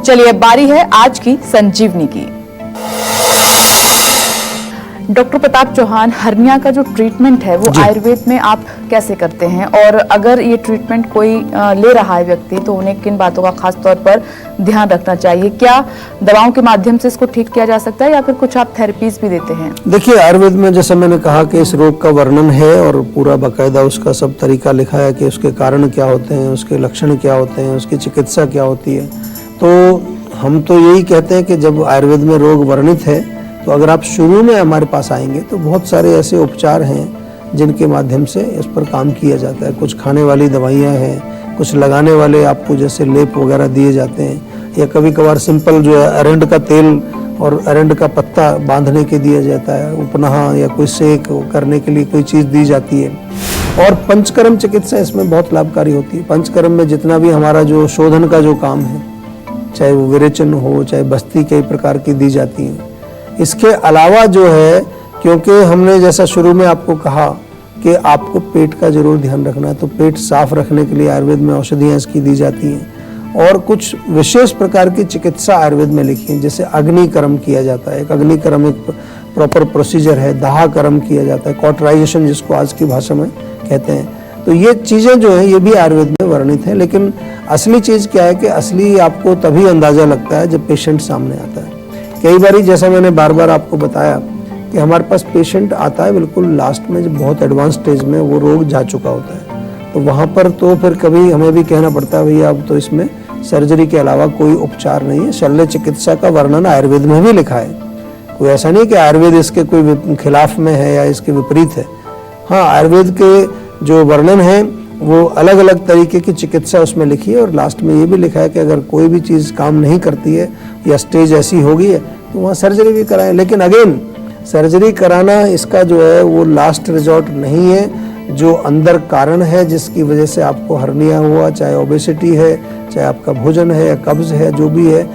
चलिए बारी है आज की संजीवनी की। डॉक्टर प्रताप चौहान, हर्निया का जो ट्रीटमेंट है वो आयुर्वेद में आप कैसे करते हैं, और अगर ये ट्रीटमेंट कोई ले रहा है व्यक्ति तो उन्हें किन बातों का खास तौर पर ध्यान रखना चाहिए? क्या दवाओं के माध्यम से इसको ठीक किया जा सकता है या फिर कुछ आप थेरेपीज भी देते हैं? देखिए, आयुर्वेद में जैसा मैंने कहा कि इस रोग का वर्णन है और पूरा बाकायदा उसका सब तरीका लिखा है कि उसके कारण क्या होते हैं, उसके लक्षण क्या होते हैं, उसकी चिकित्सा क्या होती है। तो हम तो यही कहते हैं कि जब आयुर्वेद में रोग वर्णित है तो अगर आप शुरू में हमारे पास आएंगे तो बहुत सारे ऐसे उपचार हैं जिनके माध्यम से इस पर काम किया जाता है। कुछ खाने वाली दवाइयाँ हैं, कुछ लगाने वाले आपको जैसे लेप वगैरह दिए जाते हैं, या कभी कभार सिंपल जो है अरंड का तेल और अरंड का पत्ता बांधने के दिया जाता है, उपनाह या कोई सेक करने के लिए कोई चीज़ दी जाती है। और पंचकर्म चिकित्सा इसमें बहुत लाभकारी होती है। पंचकर्म में जितना भी हमारा जो शोधन का जो काम है, चाहे वो विरेचन हो, चाहे बस्ती कई प्रकार की दी जाती है। इसके अलावा जो है, क्योंकि हमने जैसा शुरू में आपको कहा कि आपको पेट का जरूर ध्यान रखना है, तो पेट साफ रखने के लिए आयुर्वेद में औषधियाँ इसकी दी जाती हैं। और कुछ विशेष प्रकार की चिकित्सा आयुर्वेद में लिखी है, जैसे अग्निकर्म किया जाता है। एक अग्निकर्म एक प्रॉपर प्रोसीजर है। दाहकर्म किया जाता है, कॉटराइजेशन जिसको आज की भाषा में कहते हैं। तो ये चीज़ें जो है ये भी आयुर्वेद में वर्णित है। लेकिन असली चीज़ क्या है कि असली आपको तभी अंदाज़ा लगता है जब पेशेंट सामने आता है। कई बार जैसा मैंने बार बार आपको बताया कि हमारे पास पेशेंट आता है बिल्कुल लास्ट में, जब बहुत एडवांस स्टेज में वो रोग जा चुका होता है, तो वहाँ पर तो फिर कभी हमें भी कहना पड़ता है भैया अब तो इसमें सर्जरी के अलावा कोई उपचार नहीं है। शल्य चिकित्सा का वर्णन आयुर्वेद में भी लिखा है। कोई ऐसा नहीं कि आयुर्वेद इसके कोई खिलाफ में है या इसके विपरीत है। हाँ, आयुर्वेद के जो वर्णन है वो अलग अलग तरीके की चिकित्सा उसमें लिखी है, और लास्ट में ये भी लिखा है कि अगर कोई भी चीज़ काम नहीं करती है या स्टेज ऐसी हो गई है तो वहाँ सर्जरी भी कराएं। लेकिन अगेन सर्जरी कराना इसका जो है वो लास्ट रिजॉर्ट नहीं है। जो अंदर कारण है जिसकी वजह से आपको हर्निया हुआ, चाहे ओबेसिटी है, चाहे आपका भोजन है या कब्ज है, जो भी है,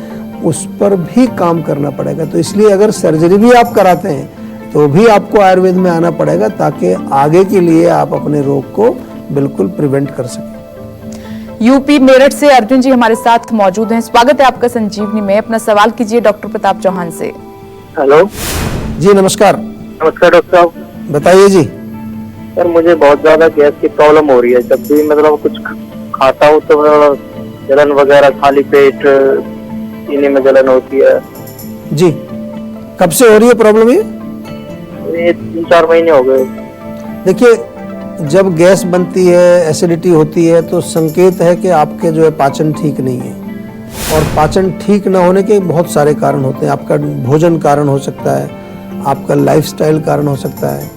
उस पर भी काम करना पड़ेगा। तो इसलिए अगर सर्जरी भी आप कराते हैं तो भी आपको आयुर्वेद में आना पड़ेगा, ताकि आगे के लिए आप अपने रोग को बिल्कुल प्रिवेंट कर सकें। यूपी मेरठ से अर्जुन जी हमारे साथ मौजूद हैं। स्वागत है आपका संजीवनी में। अपना सवाल कीजिए डॉक्टर प्रताप चौहान से। हेलो जी, नमस्कार। नमस्कार डॉक्टर साहब। बताइए जी। सर, मुझे बहुत ज्यादा गैस की प्रॉब्लम हो रही है। जब भी मतलब कुछ खाता हूँ तो जलन वगैरह, खाली पेट, सीने में जलन होती है। जी, कब से हो रही है प्रॉब्लम ये 3-4 महीने हो गए। देखिए, जब गैस बनती है, एसिडिटी होती है, तो संकेत है कि आपके जो है पाचन ठीक नहीं है। और पाचन ठीक ना होने के बहुत सारे कारण होते हैं। आपका भोजन कारण हो सकता है, आपका लाइफस्टाइल कारण हो सकता है,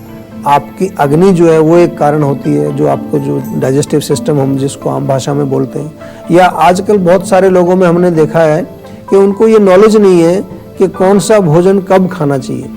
आपकी अग्नि जो है वो एक कारण होती है, जो आपको जो डाइजेस्टिव सिस्टम हम जिसको आम भाषा में बोलते हैं। या आजकल बहुत सारे लोगों में हमने देखा है कि उनको ये नॉलेज नहीं है कि कौन सा भोजन कब खाना चाहिए।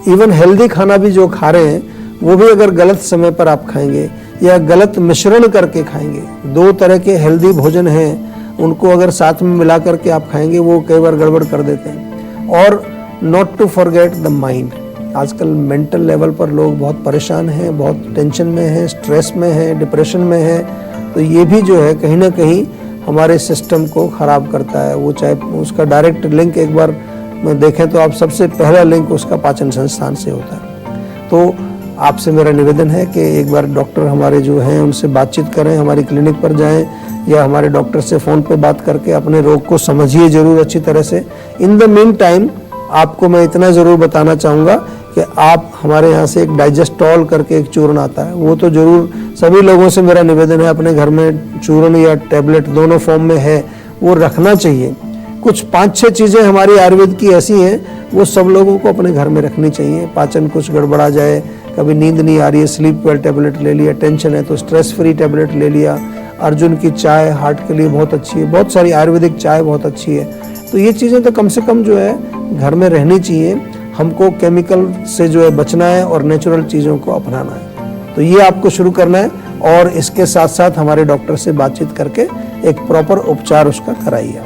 इवन हेल्दी खाना भी जो खा रहे हैं वो भी अगर गलत समय पर आप खाएंगे या गलत मिश्रण करके खाएंगे, 2 तरह के हेल्दी भोजन हैं, उनको अगर साथ में मिला करके आप खाएंगे वो कई बार गड़बड़ कर देते हैं। और not to forget the mind. आजकल मेंटल लेवल पर लोग बहुत परेशान हैं, बहुत टेंशन में हैं, स्ट्रेस में हैं, डिप्रेशन में हैं। तो ये भी जो है कहीं ना कहीं हमारे सिस्टम को ख़राब करता है। वो चाहे उसका डायरेक्ट लिंक एक बार देखें तो आप सबसे पहला लिंक उसका पाचन संस्थान से होता है। तो आपसे मेरा निवेदन है कि एक बार डॉक्टर हमारे जो हैं उनसे बातचीत करें, हमारी क्लिनिक पर जाएं या हमारे डॉक्टर से फ़ोन पे बात करके अपने रोग को समझिए ज़रूर अच्छी तरह से। इन द मीन टाइम आपको मैं इतना ज़रूर बताना चाहूँगा कि आप हमारे यहाँ से एक डाइजेस्टॉल करके एक चूर्ण आता है, वो तो ज़रूर सभी लोगों से मेरा निवेदन है अपने घर में चूर्ण या टैबलेट दोनों फॉर्म में है, वो रखना चाहिए। कुछ 5-6 चीज़ें हमारी आयुर्वेद की ऐसी हैं वो सब लोगों को अपने घर में रखनी चाहिए। पाचन कुछ गड़बड़ा जाए, कभी नींद नहीं आ रही है, स्लीप वेल टैबलेट ले लिया, टेंशन है तो स्ट्रेस फ्री टैबलेट ले लिया। अर्जुन की चाय हार्ट के लिए बहुत अच्छी है, बहुत सारी आयुर्वेदिक चाय बहुत अच्छी है। तो ये चीज़ें तो कम से कम जो है घर में रहनी चाहिए। हमको केमिकल से जो है बचना है और नेचुरल चीज़ों को अपनाना है। तो ये आपको शुरू करना है, और इसके साथ साथ हमारे डॉक्टर से बातचीत करके एक प्रॉपर उपचार उसका कराइए।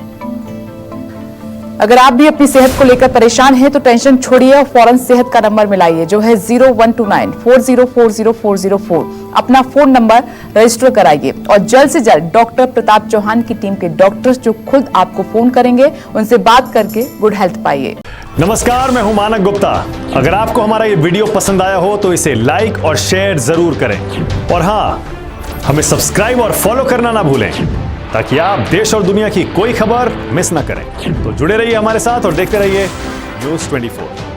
अगर आप भी अपनी सेहत को लेकर परेशान हैं तो टेंशन छोड़िए और फौरन सेहत का नंबर मिलाइए जो है 0129 4040 404। अपना फोन नंबर रजिस्टर कराइए और जल्द से जल्द डॉक्टर प्रताप चौहान की टीम के डॉक्टर्स जो खुद आपको फोन करेंगे उनसे बात करके गुड हेल्थ पाइए। नमस्कार, मैं हूं मानक गुप्ता। अगर आपको हमारा ये वीडियो पसंद आया हो तो इसे लाइक और शेयर जरूर करें और हाँ, हमें सब्सक्राइब और फॉलो करना ना भूलें ताकि आप देश और दुनिया की कोई खबर मिस ना करें। तो जुड़े रहिए हमारे साथ और देखते रहिए News 24।